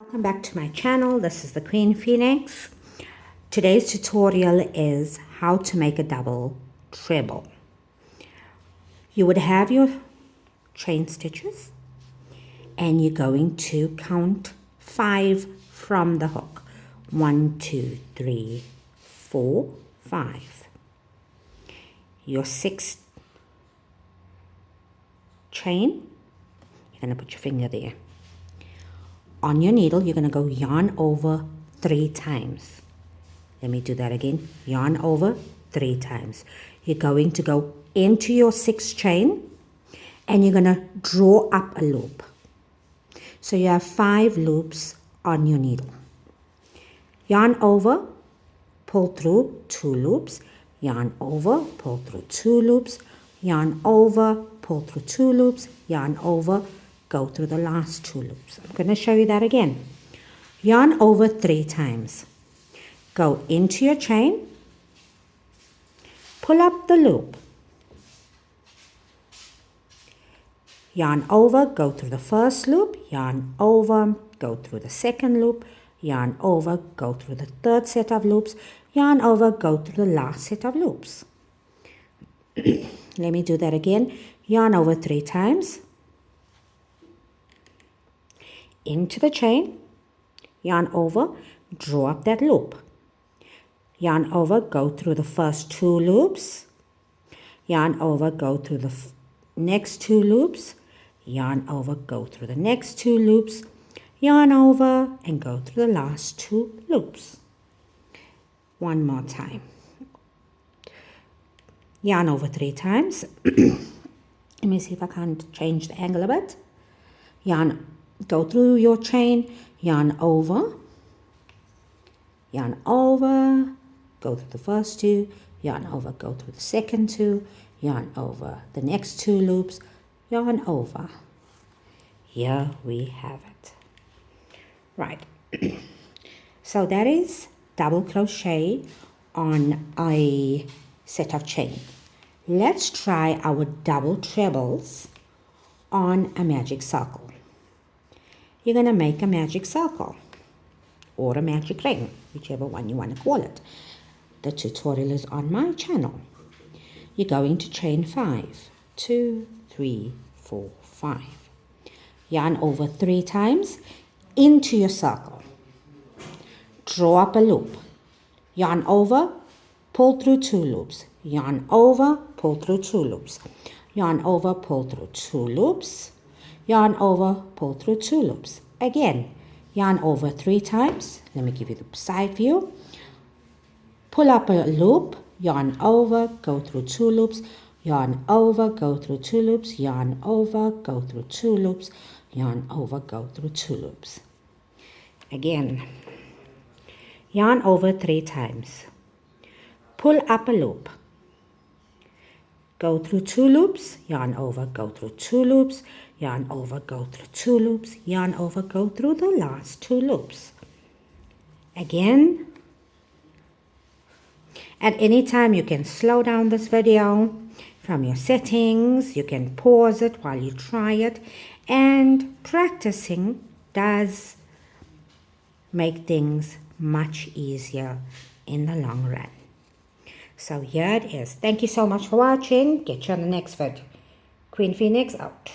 Welcome back to my channel. This is the Queen Phoenix. Today's tutorial is how to make a double treble. You would have your chain stitches and you're going to count 5 from the hook. 1, 2, 3, 4, 5. Your 6th chain, you're going to put your finger there. On your needle, you're going to go yarn over 3 times. Let me do that again. Yarn over 3 times. You're going to go into your 6th chain and you're going to draw up a loop. So you have 5 loops on your needle. Yarn over, pull through 2 loops. Yarn over, pull through 2 loops. Yarn over, pull through 2 loops. Yarn over, go through the last 2 loops. I'm going to show you that again. Yarn over 3 times. Go into your chain, pull up the loop. Yarn over, go through the first loop. Yarn over, go through the second loop. Yarn over, go through the third set of loops. Yarn over, go through the last set of loops. Let me do that again. Yarn over 3 times. Into the chain, yarn over, draw up that loop. Yarn over, go through the first 2 loops. Yarn over, go through the next 2 loops. Yarn over, go through the next 2 loops. Yarn over and go through the last 2 loops. One more time. Yarn over 3 times. Let me see if I can change the angle a bit. Go through your chain, yarn over, go through the first 2, yarn over, go through the second 2, yarn over the next 2 loops, yarn over. Here we have it. Right. So that is double crochet on a set of chain. Let's try our double trebles on a magic circle. You're going to make a magic circle or a magic ring, whichever one you want to call it. The tutorial is on my channel. You're going to chain 5, 2, 3, 4, 5. Yarn over 3 times into your circle. Draw up a loop. Yarn over, pull through 2 loops. Yarn over, pull through 2 loops. Yarn over, pull through 2 loops. Yarn over, pull through 2 loops. Again, yarn over 3 times. Let me give you the side view. Pull up a loop, yarn over, go through 2 loops. Yarn over, go through 2 loops. Yarn over, go through 2 loops. Yarn over, go through 2 loops. Again, yarn over 3 times. Pull up a loop. Go through 2 loops, yarn over, go through 2 loops, yarn over, go through 2 loops, yarn over, go through the last 2 loops. Again, at any time you can slow down this video from your settings, you can pause it while you try it, and practicing does make things much easier in the long run. So here it is. Thank you so much for watching. Get you on the next video. Queen Phoenix out.